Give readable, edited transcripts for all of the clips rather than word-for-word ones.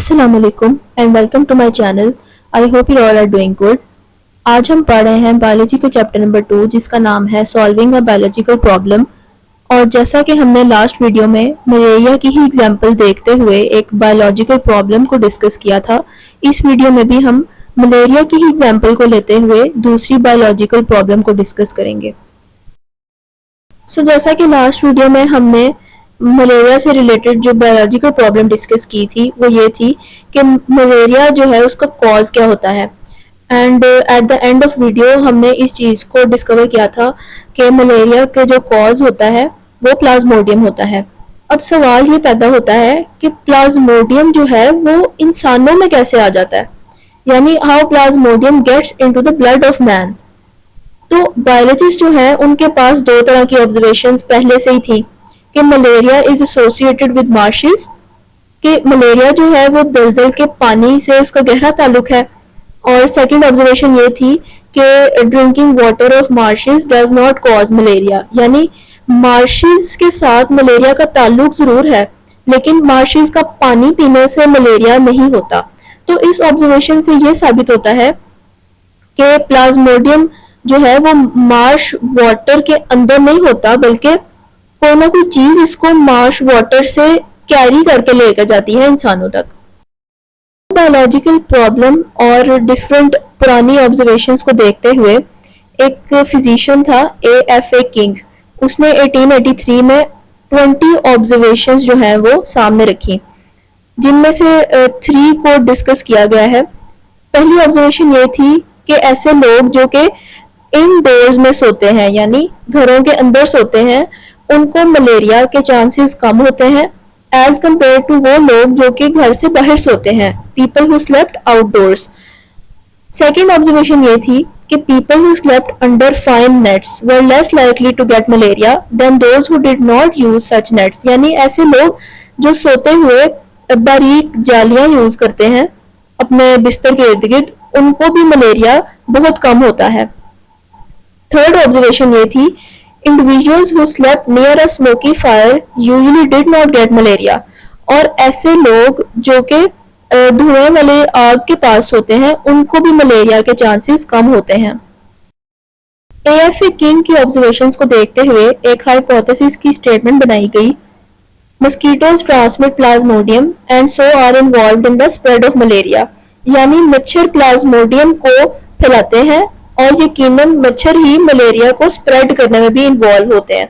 Assalamualaikum and welcome to my channel. I hope you all are doing good. आज हम पढ़ रहे हैं बायोलॉजी के चैप्टर नंबर 2 जिसका नाम है सॉल्विंग अ बायोलॉजिकल प्रॉब्लम। और जैसा कि हमने लास्ट वीडियो में मलेरिया की ही एग्जांपल देखते हुए एक बायोलॉजिकल प्रॉब्लम को डिस्कस किया था, इस वीडियो में भी हम मलेरिया की ही एग्जांपल को लेते हुए दूसरी बायोलॉजिकल प्रॉब्लम को डिस्कस करेंगे। जैसा कि लास्ट वीडियो में हमने मलेरिया से रिलेटेड जो बायोलॉजिकल प्रॉब्लम डिस्कस की थी वो ये थी कि मलेरिया जो है उसका कॉज क्या होता है। And at the end of video हमने इस चीज़ को डिस्कवर किया था कि मलेरिया के जो कॉज होता है वो प्लाज्मोडियम होता है। अब सवाल ये पैदा होता है कि प्लाज्मोडियम जो है वो इंसानों में कैसे आ जाता है, यानी how plasmodium gets into the blood of man. तो बायोलॉजिस्ट जो है उनके पास दो तरह की ऑब्जर्वेशंस पहले से ही थी कि malaria is associated with marches, कि मलेरिया जो है वो दलदल के पानी से उसका गहरा ताल्लुक है। और सेकंड ऑब्जर्वेशन ये थी कि drinking water of marches does not cause malaria, यानी मार्शेस के साथ मलेरिया का ताल्लुक जरूर है लेकिन मार्शेस का पानी पीने से मलेरिया नहीं होता। तो इस ऑब्जर्वेशन से ये साबित होता है कि प्लाज्मोडियम जो है वो मार्श वाटर के अंदर नहीं होता बल्कि कोई ना कोई चीज इसको मार्श वाटर से कैरी करके लेकर जाती है इंसानों तक। बायोलॉजिकल प्रॉब्लम और डिफरेंट पुरानी ऑब्जर्वेशंस को देखते हुए एक फिजिशियन था AFA किंग, उसने 1883 में 20 ऑब्जर्वेशंस जो हैं वो सामने रखी, जिनमें से 3 को डिस्कस किया गया है। पहली ऑब्जर्वेशन ये थी कि ऐसे लोग जो कि इनडोर्स में सोते हैं यानी घरों के अंदर सोते हैं उनको मलेरिया के चांसेस कम होते हैं एज कम्पेयर टू वो लोग जो कि घर से बाहर सोते हैं, people who slept outdoors. Second observation ये थी कि people who slept under fine nets were less likely to get malaria than those who did not use such nets, यानी ऐसे लोग जो सोते हुए बारीक जालियां यूज करते हैं अपने बिस्तर के इर्द गिर्द, उनको भी मलेरिया बहुत कम होता है। थर्ड ऑब्जर्वेशन ये थी individuals who slept near a smoky fire usually did not get malaria, और ऐसे लोग जो कि धुएं वाले आग के पास होते हैं उनको भी मलेरिया के चांसेस कम होते हैं। AFA किंग की ऑब्जर्वेशंस को देखते हुए एक हाइपोथेसिस की स्टेटमेंट बनाई गई, mosquitoes transmit plasmodium and so are involved in the spread of malaria, यानी मच्छर प्लाज्मोडियम को फैलाते हैं और यकीनन मच्छर ही मलेरिया को स्प्रेड करने में भी इन्वॉल्व होते हैं।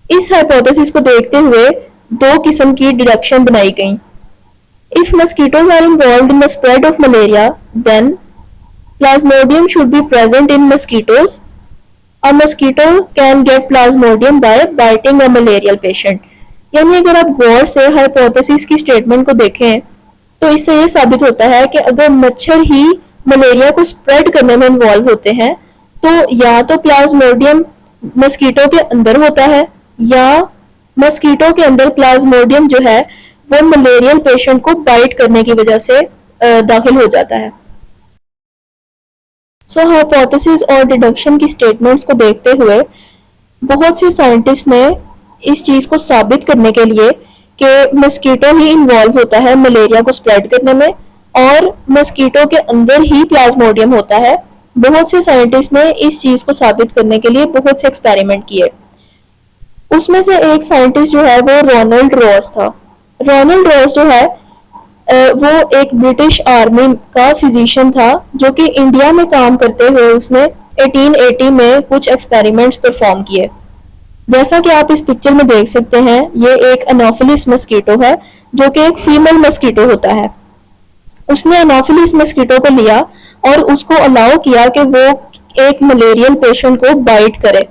इस हाइपोथेसिस को देखते हुए 2 किस्म की डिडक्शन बनाई गई। If mosquitoes are involved in the spread of malaria then plasmodium should be present in mosquitoes. A mosquito can get plasmodium by biting a malarial patient, यानी अगर आप गौर से हाइपोथेसिस की स्टेटमेंट को देखें तो इससे ये साबित होता है कि अगर मच्छर ही मलेरिया को स्प्रेड करने में इन्वॉल्व होते हैं तो या तो प्लाज्मोडियम मस्कीटो के अंदर होता है या मस्कीटो के अंदर प्लाज्मोडियम जो है वो मलेरियल पेशेंट को बाइट करने की वजह से दाखिल हो जाता है। हाइपोथेसिस और डिडक्शन की स्टेटमेंट्स को देखते हुए बहुत से साइंटिस्ट ने इस चीज को साबित करने के लिए कि मस्कीटो ही इन्वॉल्व होता है मलेरिया को स्प्रेड करने में और मस्कीटो के अंदर ही प्लाज्मोडियम होता है, बहुत से साइंटिस्ट ने इस चीज को साबित करने के लिए बहुत से एक्सपेरिमेंट किए। उसमें से एक साइंटिस्ट जो है वो रोनाल्ड रॉस था। रोनाल्ड रॉस जो है वो एक ब्रिटिश आर्मी का फिजिशियन था जो कि इंडिया में काम करते हुए उसने 1880 में कुछ एक्सपेरिमेंट्स परफॉर्म किए। जैसा कि आप इस पिक्चर में देख सकते हैं ये एक एनोफिलिस मस्कीटो है जो कि एक फीमेल मस्कीटो होता है। उसने एनोफिलिस मस्कीटो को लिया और उसको अलाउ किया कि वो एक मलेरियल पेशेंट को बाइट करे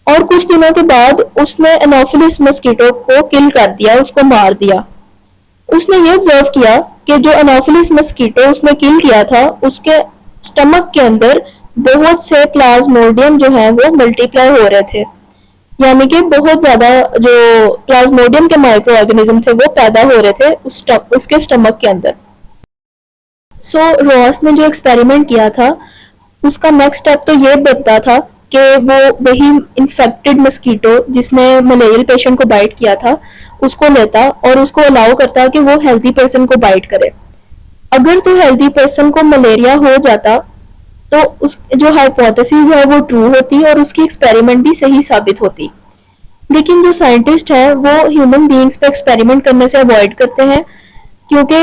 और कुछ दिनों के बाद उसने एनोफिलिस मस्कीटो को किल कर दिया, उसको मार दिया। उसने ये ऑब्जर्व किया कि जो एनोफिलिस मस्कीटो उसने किल किया था उसके स्टमक के अंदर बहुत से प्लाज्मोडियम जो है वो मल्टीप्लाई हो रहे थे, यानी कि बहुत ज्यादा जो प्लाज्मोडियम के माइक्रो ऑर्गेनिज्म थे वो पैदा हो रहे थे उसके स्टमक के अंदर। रॉस ने जो एक्सपेरिमेंट किया था उसका नेक्स्ट स्टेप तो ये बनता था कि वो वही इन्फेक्टेड मस्कीटो जिसने मलेरियल पेशेंट को बाइट किया था उसको लेता और उसको अलाउ करता कि वो हेल्दी पर्सन को बाइट करे। अगर तो हेल्दी पर्सन को मलेरिया हो जाता तो उस जो हाइपोथेसिस है वो ट्रू होती और उसकी एक्सपेरिमेंट भी सही साबित होती। लेकिन जो साइंटिस्ट है वो ह्यूमन बीइंग्स पे एक्सपेरिमेंट करने से अवॉइड करते हैं क्योंकि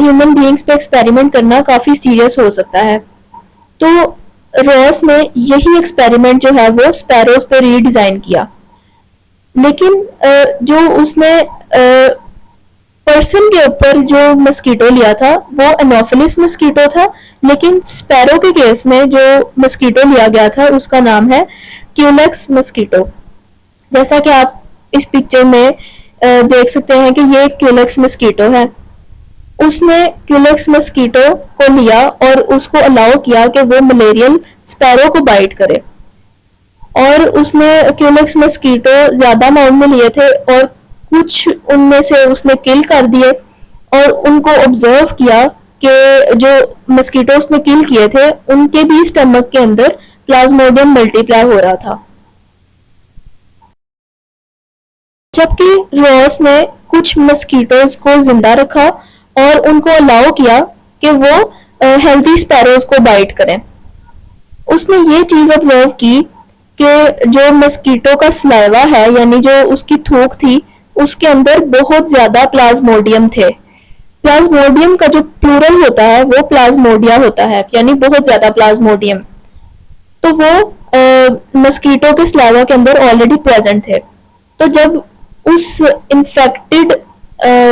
ह्यूमन बीइंग्स पे एक्सपेरिमेंट करना काफ़ी सीरियस हो सकता है। तो रॉस ने यही एक्सपेरिमेंट जो है वो स्पैरोज पे रीडिज़ाइन किया। लेकिन जो उसने पर्सन के ऊपर जो मस्कीटो लिया था वो एनोफिलिस मस्कीटो था, लेकिन स्पैरो के केस में जो मस्कीटो लिया गया था उसका नाम है क्यूलेक्स मस्कीटो। जैसा कि आप इस पिक्चर में देख सकते हैं कि ये क्यूलेक्स मस्कीटो है। उसने क्यूलेक्स मस्कीटो को लिया और उसको अलाउ किया कि वो मलेरियल स्पैरो को बाइट करे, और उसने क्यूलेक्स मस्कीटो ज्यादा अमाउंट में लिए थे और कुछ उनमें से उसने किल कर दिए और उनको ऑब्जर्व किया कि जो मस्कीटो उसने किल किए थे उनके भी स्टमक के अंदर प्लाज्मोडियम मल्टीप्लाई हो रहा था। जबकि रॉस ने कुछ मस्कीटोज को जिंदा रखा और उनको अलाउ किया कि वो हेल्दी स्पैरोज को बाइट करें। उसने ये चीज ऑब्जर्व की कि जो मस्कीटो का स्लाइवा है यानी जो उसकी थूक थी उसके अंदर बहुत ज्यादा प्लाज्मोडियम थे। प्लाज्मोडियम का जो प्लूरल होता है वो प्लाज्मोडिया होता है, यानी बहुत ज्यादा प्लाज्मोडियम। तो वो मस्कीटो के स्लाइवा के अंदर ऑलरेडी प्रेजेंट थे। तो जब उस इन्फेक्टेड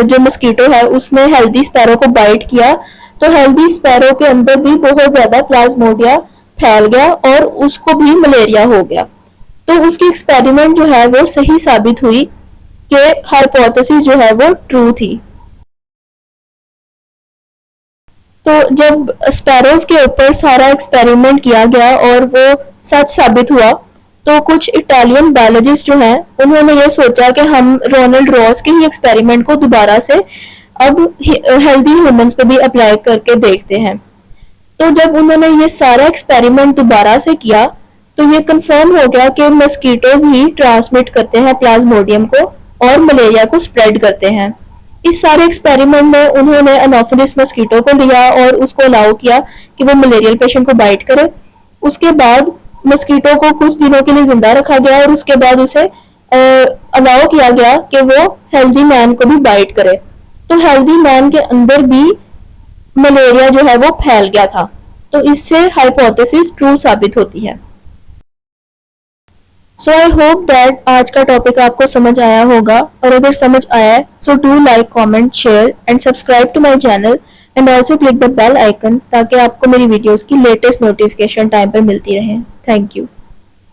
जो मस्कीटो है उसने हेल्दी स्पैरो को बाइट किया तो हेल्दी स्पैरो के अंदर भी बहुत ज्यादा प्लाज्मोडिया फैल गया और उसको भी मलेरिया हो गया। तो उसकी एक्सपेरिमेंट जो है वो सही साबित हुई कि हाइपोथेसिस जो है वो ट्रू थी। तो जब स्पैरोज के ऊपर सारा एक्सपेरिमेंट किया गया और वो सच साबित हुआ तो कुछ इटालियन बायोलॉजिस्ट जो हैं उन्होंने ये सोचा कि हम रोनाल्ड रॉस के ही एक्सपेरिमेंट को दोबारा से अब हेल्दी ह्यूमंस पे भी अप्लाई करके देखते हैं। तो जब उन्होंने ये सारा एक्सपेरिमेंट दोबारा से किया तो ये कंफर्म हो गया कि मस्कीटोज ही ट्रांसमिट करते हैं प्लाज्मोडियम को और मलेरिया को स्प्रेड करते हैं। इस सारे एक्सपेरिमेंट में उन्होंने एनोफिलिस मस्कीटो को लिया और उसको अलाउ किया कि वो मलेरियल पेशेंट को बाइट करे। उसके बाद मस्कीटो को कुछ दिनों के लिए जिंदा रखा गया और उसके बाद उसे अलाउ किया गया कि वो हेल्दी मैन को भी बाइट करे। तो हेल्दी मैन के अंदर भी मलेरिया जो है वो फैल गया था। तो इससे हाइपोथेसिस ट्रू साबित होती है। सो आई होप दैट आज का टॉपिक आपको समझ आया होगा, और अगर समझ आया है so do like, comment, share and subscribe to my channel and also click the bell icon ताकि आपको मेरी वीडियोस की लेटेस्ट नोटिफिकेशन टाइम पर मिलती रहे। Thank you.